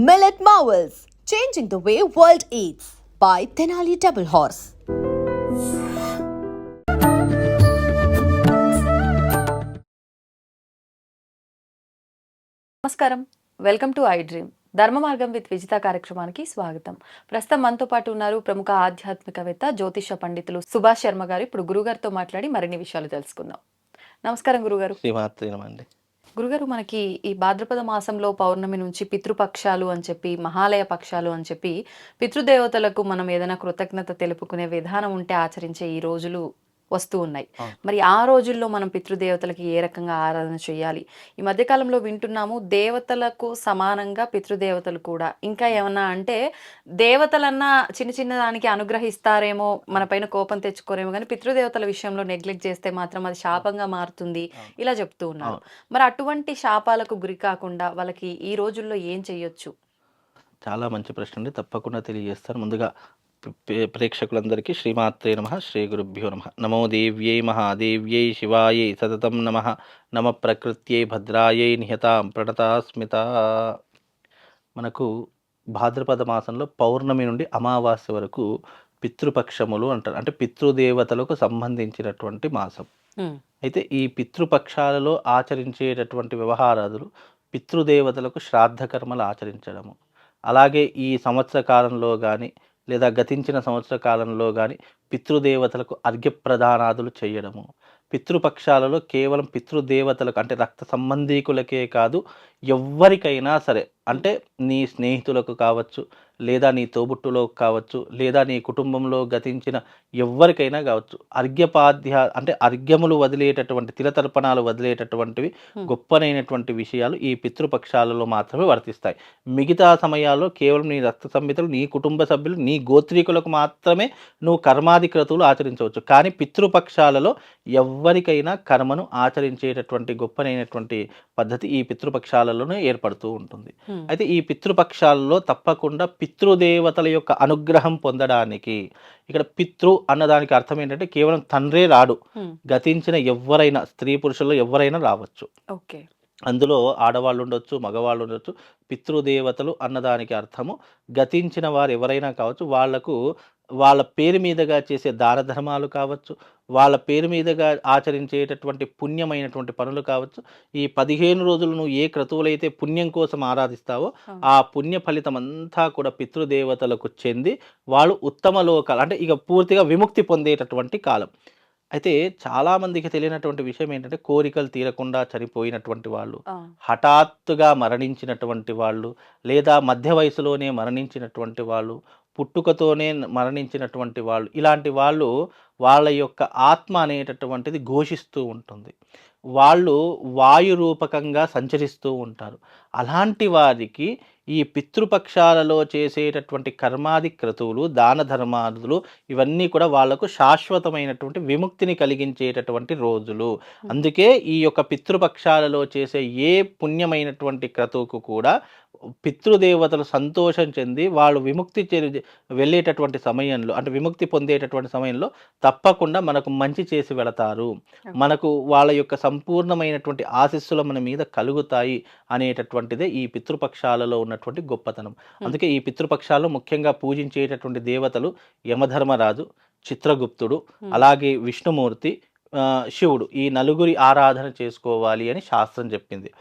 Millet Marvels, changing the way world eats by Tenali Double Horse. నమస్కారం, welcome to I dream. ధర్మ మార్గం with Vijitha కార్యక్రమానికి స్వాగతం. ప్రస్తుతం మనతో పాటు ఉన్నారు ప్రముఖ ఆధ్యాత్మికవేత్త, జ్యోతిష పండితులు సుభాష్ శర్మ గారు. ఇప్పుడు గురుగారితో మాట్లాడి మరిన్ని విషయాలు తెలుసుకుందాం. నమస్కారం గురుగారు. గురుగారు, మనకి ఈ భాద్రపద మాసంలో పౌర్ణమి నుంచి పితృపక్షాలు అని చెప్పి, మహాలయ పక్షాలు అని చెప్పి, పితృదేవతలకు మనం ఏదైనా కృతజ్ఞత తెలుపుకునే విధానం ఉంటే ఆచరించే ఈ రోజులు వస్తూ ఉన్నాయి. మరి ఆ రోజుల్లో మనం పితృదేవతలకి ఏ రకంగా ఆరాధన చేయాలి? ఈ మధ్యకాలంలో వింటున్నాము, దేవతలకు సమానంగా పితృదేవతలు కూడా. ఇంకా ఏమన్నా అంటే దేవతలన్నా చిన్న చిన్న దానికి అనుగ్రహిస్తారేమో, మన పైన కోపం తెచ్చుకోరేమో, కానీ పితృదేవతల విషయంలో నెగ్లెక్ట్ చేస్తే మాత్రం అది శాపంగా మారుతుంది, ఇలా చెప్తూ ఉన్నారు. మరి అటువంటి శాపాలకు గురి కాకుండా వాళ్ళకి ఈ రోజుల్లో ఏం చెయ్యొచ్చు? చాలా మంచి ప్రశ్న అండి, తప్పకుండా తెలియజేస్తాను. ముందుగా ప్రేక్షకులందరికీ శ్రీమాత్రే నమః, శ్రీ గురుభ్యో నమః. నమో దేవ్యై మహాదేవ్యై శివాయై సతతం నమః. నమ ప్రకృత్యై భద్రాయై నిహతాం ప్రణతాస్మిత. మనకు భాద్రపద మాసంలో పౌర్ణమి నుండి అమావాస్య వరకు పితృపక్షములు అంటారు. అంటే పితృదేవతలకు సంబంధించినటువంటి మాసం. అయితే ఈ పితృపక్షాలలో ఆచరించేటటువంటి వ్యవహారాదులు పితృదేవతలకు శ్రాద్ధ కర్మలు ఆచరించడము, అలాగే ఈ సంవత్సర కాలంలో కానీ లేదా గతించిన సంవత్సర కాలంలో కానీ పితృదేవతలకు అర్ఘ్యప్రదానాదులు చేయడము. పితృపక్షాలలో కేవలం పితృదేవతలకు అంటే రక్త సంబంధీకులకే కాదు, ఎవ్వరికైనా సరే, అంటే నీ స్నేహితులకు కావచ్చు, లేదా నీ తోబుట్టులకు కావచ్చు, లేదా నీ కుటుంబంలో గతించిన ఎవ్వరికైనా కావచ్చు, అంటే అర్ఘ్యములు వదిలేటటువంటి, తిలతర్పణాలు వదిలేటటువంటివి గొప్పనైనటువంటి విషయాలు ఈ పితృపక్షాలలో మాత్రమే వర్తిస్తాయి. మిగతా సమయాల్లో కేవలం నీ రక్త సంహితలు, నీ కుటుంబ సభ్యులు, నీ గోత్రీకులకు మాత్రమే నువ్వు కర్మాది క్రతువులు ఆచరించవచ్చు. కానీ పితృపక్షాలలో ఎవ్వరికైనా కర్మను ఆచరించేటటువంటి గొప్పనైనటువంటి పద్ధతి ఈ పితృపక్షాలలోనే ఏర్పడుతూ ఉంటుంది. అయితే ఈ పితృపక్షాలలో తప్పకుండా పితృదేవతల యొక్క అనుగ్రహం పొందడానికి, ఇక్కడ పితృ అన్నదానికి అర్థం ఏంటంటే కేవలం తండ్రే రాడు, గతించిన ఎవరైనా, స్త్రీ పురుషుల్లో ఎవరైనా రావచ్చు. ఓకే, అందులో ఆడవాళ్ళు ఉండొచ్చు, మగవాళ్ళు ఉండొచ్చు. పితృదేవతలు అన్నదానికి అర్థము గతించిన వారు ఎవరైనా కావచ్చు, వాళ్లకు వాళ్ళ పేరు మీదుగా చేసే దాన ధర్మాలు కావచ్చు, వాళ్ళ పేరు మీదుగా ఆచరించేటటువంటి పుణ్యమైనటువంటి పనులు కావచ్చు. ఈ 15 రోజులు నువ్వు ఏ క్రతువులైతే పుణ్యం కోసం ఆరాధిస్తావో ఆ పుణ్య ఫలితం అంతా కూడా పితృదేవతలకు చెంది వాళ్ళు ఉత్తమ లోకాలు, అంటే ఇక పూర్తిగా విముక్తి పొందేటటువంటి కాలం. అయితే చాలామందికి తెలియనటువంటి విషయం ఏంటంటే, కోరికలు తీరకుండా చనిపోయినటువంటి వాళ్ళు, హఠాత్తుగా మరణించినటువంటి వాళ్ళు, లేదా మధ్య వయసులోనే మరణించినటువంటి వాళ్ళు, పుట్టుకతోనే మరణించినటువంటి వాళ్ళు, ఇలాంటి వాళ్ళు వాళ్ళ యొక్క ఆత్మ అనేటటువంటిది ఘోషిస్తూ ఉంటుంది. వాళ్ళు వాయు రూపకంగా సంచరిస్తూ ఉంటారు. అలాంటి వారికి ఈ పితృపక్షాలలో చేసేటటువంటి కర్మాది క్రతువులు, దాన ధర్మాదులు ఇవన్నీ కూడా వాళ్లకు శాశ్వతమైనటువంటి విముక్తిని కలిగించేటటువంటి రోజులు. అందుకే ఈ యొక్క పితృపక్షాలలో చేసే ఏ పుణ్యమైనటువంటి క్రతువుకు కూడా పితృదేవతలు సంతోషం చెంది వాళ్ళు విముక్తి వెళ్ళేటటువంటి సమయంలో, అంటే విముక్తి పొందేటటువంటి సమయంలో తప్పకుండా మనకు మంచి చేసి వెళతారు, మనకు వాళ్ళ యొక్క సంపూర్ణమైనటువంటి ఆశీస్సులు మన మీద కలుగుతాయి అనేటటువంటిదే ఈ పితృపక్షాలలో ఉన్నటువంటి గొప్పతనం. అందుకే ఈ పితృపక్షాల్లో ముఖ్యంగా పూజించేటటువంటి దేవతలు యమధర్మరాజు, చిత్రగుప్తుడు, అలాగే విష్ణుమూర్తి, శివుడు. ఈ నలుగురి ఆరాధన చేసుకోవాలి అని శాస్త్రం చెప్పింది.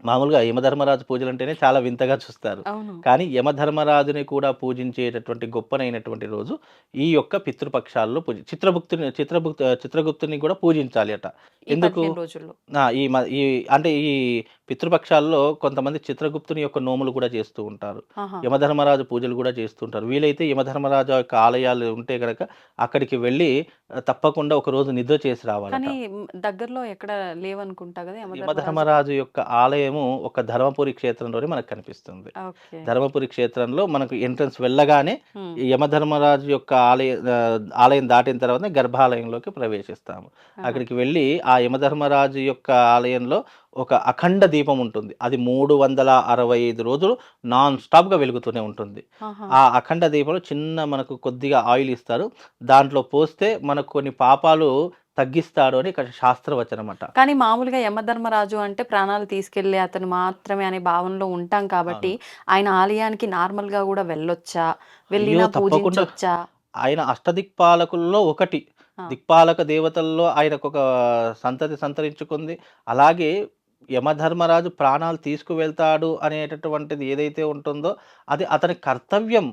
మామూలుగా యమధర్మరాజు పూజలు అంటేనే చాలా వింతగా చూస్తారు, కానీ యమధర్మరాజుని కూడా పూజించేటటువంటి గొప్పనైనటువంటి రోజు ఈ యొక్క పితృపక్షాల్లో చిత్రగుప్తుని కూడా పూజించాలి అట. ఎందుకు? అంటే ఈ పితృపక్షాల్లో కొంతమంది చిత్రగుప్తుని యొక్క నోములు కూడా చేస్తూ ఉంటారు, యమధర్మరాజు పూజలు కూడా చేస్తుంటారు. వీలైతే యమధర్మరాజు యొక్క ఆలయాలు ఉంటే కనుక అక్కడికి వెళ్ళి తప్పకుండా ఒక రోజు నిద్ర చేసి రావాలి. దగ్గరలో ఎక్కడ లేవనుకుంటా కదా యమధర్మరాజు యొక్క ఆలయము ఒక ధర్మపురి క్షేత్రంలోనే మనకు కనిపిస్తుంది. ధర్మపురి క్షేత్రంలో మనకు ఎంట్రన్స్ వెళ్ళగానే యమధర్మరాజు యొక్క ఆలయం దాటిన తర్వాత గర్భాలయంలోకి ప్రవేశిస్తాము. అక్కడికి వెళ్ళి ఆ యమధర్మరాజు యొక్క ఆలయంలో ఒక అఖండ దీపం ఉంటుంది. అది 365 రోజులు నాన్ స్టాప్గా వెలుగుతూనే ఉంటుంది. ఆ అఖండ దీపంలో చిన్న మనకు కొద్దిగా ఆయిల్ ఇస్తారు, దాంట్లో పోస్తే మనకు కొన్ని పాపాలు తగ్గిస్తాడు అని ఇక్కడ శాస్త్రవచనం అట. కానీ మామూలుగా యమధర్మరాజు అంటే ప్రాణాలు తీసుకెళ్లే అతను మాత్రమే అనే భావనలో ఉంటాం కాబట్టి ఆయన ఆలయానికి నార్మల్ గా కూడా వెళ్ళొచ్చా, వెళ్ళినా అయ్యో, తప్పకుండా. పూజించొచ్చా? ఆయన అష్టదిక్పాలకుల్లో ఒకటి. దిక్పాలక దేవతల్లో ఆయనకొక సంతతి సంతరించుకుంది. అలాగే యమధర్మరాజు ప్రాణాలు తీసుకువెళ్తాడు అనేటటువంటిది ఏదైతే ఉంటుందో అది అతని కర్తవ్యం.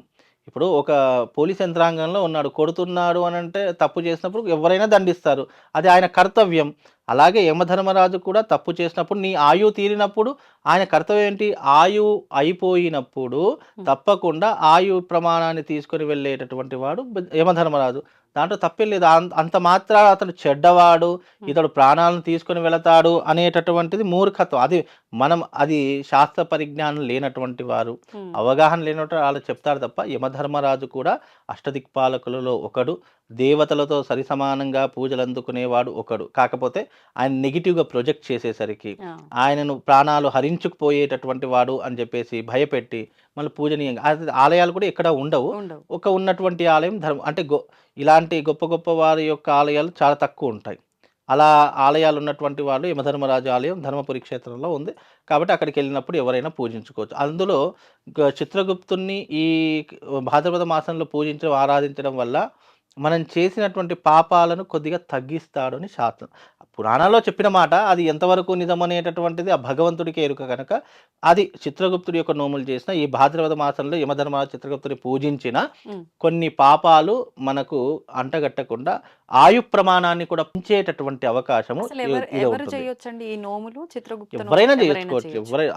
ఇప్పుడు ఒక పోలీస్ యంత్రాంగంలో ఉన్నాడు, కొడుతున్నాడు అనంటే తప్పు చేసినప్పుడు ఎవరైనా దండిస్తారు. అది ఆయన కర్తవ్యం. అలాగే యమధర్మరాజు కూడా తప్పు చేసినప్పుడు నీ ఆయువు తీరినప్పుడు ఆయన కర్తవ్యం ఏంటి? ఆయువు అయిపోయినప్పుడు తప్పకుండా ఆయు ప్రమాణాన్ని తీసుకొని వెళ్ళేటటువంటి వాడు యమధర్మరాజు. దాంట్లో తప్పేం లేదు. అంత మాత్రాన అతను చెడ్డవాడు, ఇతడు ప్రాణాలను తీసుకొని వెళతాడు అనేటటువంటిది మూర్ఖత్వం. అది శాస్త్ర పరిజ్ఞానం లేనటువంటి వారు, అవగాహన లేనటువంటి వాళ్ళు చెప్తారు తప్ప యమధర్మరాజు కూడా అష్టదిక్పాలకులలో ఒకడు, దేవతలతో సరిసమానంగా పూజలు అందుకునేవాడు ఒకడు. కాకపోతే ఆయన నెగిటివ్గా ప్రొజెక్ట్ చేసేసరికి ఆయనను ప్రాణాలు హరించుకుపోయేటటువంటి వాడు అని చెప్పేసి భయపెట్టి మళ్ళీ పూజనీయంగా ఆలయాలు కూడా ఎక్కడ ఉండవు. ఒక ఉన్నటువంటి ఆలయం అంటే ఇలాంటి గొప్ప గొప్ప వారి యొక్క ఆలయాలు చాలా తక్కువ ఉంటాయి. అలా ఆలయాలు ఉన్నటువంటి వాళ్ళు యమధర్మరాజు ఆలయం ధర్మపురి క్షేత్రంలో ఉంది కాబట్టి అక్కడికి వెళ్ళినప్పుడు ఎవరైనా పూజించుకోవచ్చు. అందులో చిత్రగుప్తుని ఈ భాద్రపద మాసంలో పూజించడం, ఆరాధించడం వల్ల మనం చేసినటువంటి పాపాలను కొద్దిగా తగ్గిస్తాడు అని శాస్త్రం. పురాణాల్లో చెప్పిన మాట అది ఎంతవరకు నిజమనేటటువంటిది ఆ భగవంతుడికి ఎరుక కనుక అది చిత్రగుప్తుడి యొక్క నోములు చేసిన ఈ భాద్రపద మాసంలో యమధర్మరాజు చిత్రగుప్తుని పూజించిన కొన్ని పాపాలు మనకు అంటగట్టకుండా ఆయు ప్రమాణాన్ని కూడా పెంచేటటువంటి అవకాశము ఎవరైనా చేసుకోవచ్చు.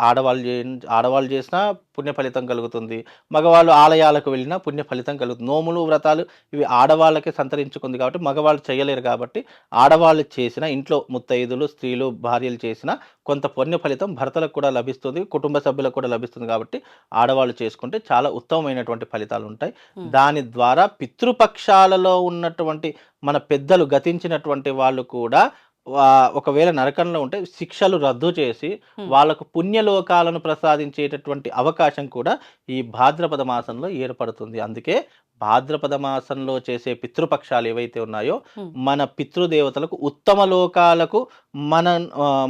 ఆడవాళ్ళు చేసినా పుణ్య ఫలితం కలుగుతుంది, మగవాళ్ళు ఆలయాలకు వెళ్ళినా పుణ్య ఫలితం కలుగుతుంది. నోములు వ్రతాలు ఇవి ఆడవాళ్ళకే సంతరించుకుంది కాబట్టి మగవాళ్ళు చేయలేరు కాబట్టి ఆడవాళ్ళు చేసిన, ఇంట్లో ముత్తైదులు స్త్రీలు భార్యలు చేసిన కొంత పుణ్య ఫలితం భర్తలకు కూడా లభిస్తుంది, కుటుంబ సభ్యులకు కూడా లభిస్తుంది. కాబట్టి ఆడవాళ్ళు చేసుకుంటే చాలా ఉత్తమమైనటువంటి ఫలితాలు ఉంటాయి. దాని ద్వారా పితృపక్షాలలో ఉన్నటువంటి మన పెద్దలు గతించినటువంటి వాళ్ళు కూడా ఒకవేళ నరకంలో ఉంటే శిక్షలు రద్దు చేసి వాళ్ళకు పుణ్యలోకాలను ప్రసాదించేటటువంటి అవకాశం కూడా ఈ భాద్రపద మాసంలో ఏర్పడుతుంది. అందుకే భాద్రపద మాసంలో చేసే పితృపక్షాలు ఏవైతే ఉన్నాయో మన పితృదేవతలకు ఉత్తమ లోకాలకు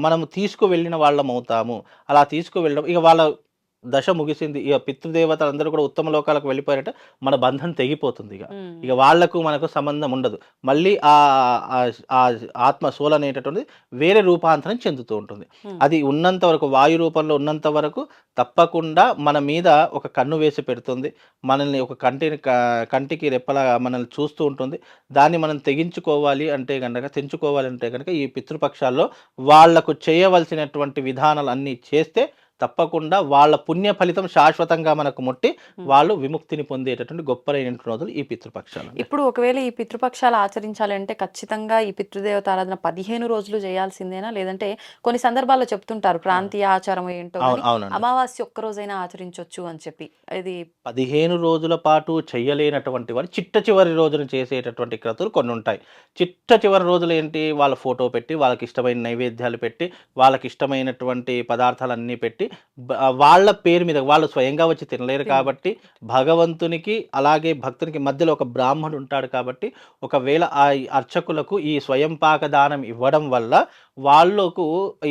మనము తీసుకువెళ్ళిన వాళ్ళం అవుతాము. అలా తీసుకువెళ్ళడం ఇక వాళ్ళ దశ ముగిసింది, ఇక పితృదేవతలు అందరూ కూడా ఉత్తమ లోకాలకు వెళ్ళిపోయారంటే మన బంధం తెగిపోతుంది. ఇక వాళ్లకు మనకు సంబంధం ఉండదు. మళ్ళీ ఆ ఆత్మ సోల్ అనేటటువంటిది వేరే రూపాంతరం చెందుతూ ఉంటుంది. అది ఉన్నంత వరకు, వాయు రూపంలో ఉన్నంత వరకు తప్పకుండా మన మీద ఒక కన్ను వేసి పెడుతుంది, మనల్ని ఒక కంటికి రెప్పలా మనల్ని చూస్తూ ఉంటుంది. దాన్ని మనం తెంచుకోవాలి అంటే కనుక ఈ పితృపక్షాల్లో వాళ్లకు చేయవలసినటువంటి విధానాలు అన్నీ చేస్తే తప్పకుండా వాళ్ళ పుణ్య ఫలితం శాశ్వతంగా మనకు ముట్టి వాళ్ళు విముక్తిని పొందేటటువంటి గొప్పైన రోజులు ఈ పితృపక్షాలు. ఇప్పుడు ఒకవేళ ఈ పితృపక్షాలు ఆచరించాలంటే ఖచ్చితంగా ఈ పితృదేవత ఆరాధన 15 రోజులు చేయాల్సిందేనా, లేదంటే కొన్ని సందర్భాల్లో చెప్తుంటారు ప్రాంతీయ ఆచారం ఏంటో అమావాస్య ఒక్క రోజైనా ఆచరించవచ్చు అని చెప్పి, ఇది 15 రోజుల పాటు చెయ్యలేనటువంటి వారు చిట్ట చివరి రోజున చేసేటటువంటి క్రతువులు కొన్ని ఉంటాయి. చిట్ట చివరి రోజులు ఏంటి, వాళ్ళ ఫోటో పెట్టి వాళ్ళకి ఇష్టమైన నైవేద్యాలు పెట్టి వాళ్ళకి ఇష్టమైనటువంటి పదార్థాలన్నీ పెట్టి వాళ్ళ పేరు మీద, వాళ్ళు స్వయంగా వచ్చి తినలేరు కాబట్టి భగవంతునికి అలాగే భక్తునికి మధ్యలో ఒక బ్రాహ్మణుడు ఉంటాడు కాబట్టి ఒకవేళ ఆ అర్చకులకు ఈ స్వయం పాక దానం ఇవ్వడం వల్ల వాళ్ళకు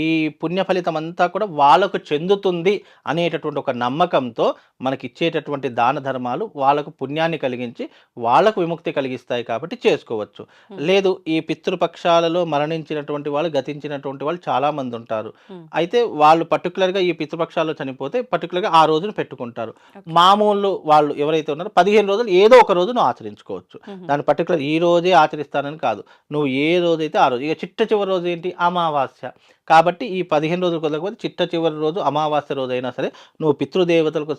ఈ పుణ్య ఫలితం అంతా కూడా వాళ్ళకు చెందుతుంది అనేటటువంటి ఒక నమ్మకంతో మనకి ఇచ్చేటటువంటి దాన ధర్మాలు వాళ్ళకు పుణ్యాన్ని కలిగించి వాళ్ళకు విముక్తి కలిగిస్తాయి కాబట్టి చేసుకోవచ్చు. లేదు, ఈ పితృపక్షాలలో మరణించినటువంటి వాళ్ళు, గతించినటువంటి వాళ్ళు చాలా మంది ఉంటారు. అయితే వాళ్ళు పర్టికులర్గా ఈ పితృపక్షాల్లో చనిపోతే పర్టికులర్గా ఆ రోజును పెట్టుకుంటారు. మామూలు వాళ్ళు ఎవరైతే ఉన్నారో 15 రోజులు ఏదో ఒక రోజు నువ్వు ఆచరించుకోవచ్చు. దాని పర్టికులర్ ఈ రోజే ఆచరిస్తానని కాదు, నువ్వు ఏ రోజైతే ఆ రోజు. ఇక చిట్ట చివరి రోజు ఏంటి, అమావాస్య. కాబట్టి ఈ 15 రోజులు కుదరకపోతే చిట్ట చివరి రోజు అమావాస్య రోజు అయినా సరే నువ్వు పితృదేవతలకు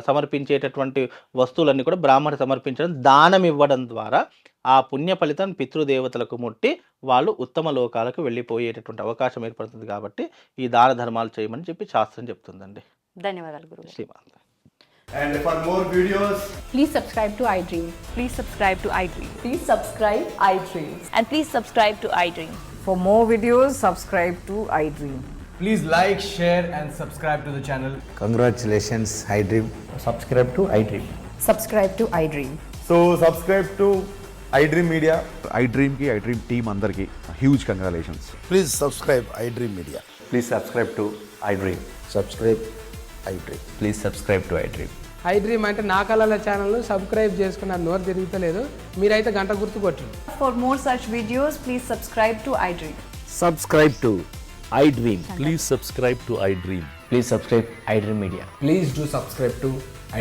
సమర్పించేటటువంటి వస్తువులన్నీ కూడా బ్రాహ్మణ సమర్పించడం, దానం ఇవ్వడం ద్వారా ఆ పుణ్య ఫలితం పితృదేవతలకు ముట్టి వాళ్ళు ఉత్తమ లోకాలకు వెళ్ళిపోయేటటువంటి అవకాశం ఏర్పడుతుంది. కాబట్టి ఈ దాన ధర్మాలు చేయమని చెప్పి శాస్త్రం చెప్తుందండి. ధన్యవాదాలు గురువు. Shriman. And for more videos, please subscribe to iDream. Please subscribe to iDream. Please subscribe iDream. And please subscribe to iDream. For more videos, subscribe to iDream. please like, share and subscribe to the channel. Congratulations, iDream. Subscribe to iDream. Subscribe to iDream. So subscribe to iDream Media. iDreamకి iDream team అందరికీ huge congratulations. Please subscribe iDream Media. Please subscribe to iDream. Subscribe iDream. Please subscribe to iDream. iDream అంటే నా కళల channel subscribe చేసుకున్న నోరు తిరుగుతలేదు, మీరైతే గంట గుర్తు కొట్టండి. For more such videos, please subscribe to iDream. Subscribe to iDream. Please subscribe to iDream. Please subscribe iDream Media. Please do subscribe to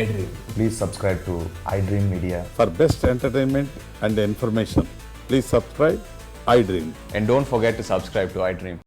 iDream. Please subscribe to iDream Media. For best entertainment and information, please subscribe iDream. And don't forget to subscribe to iDream.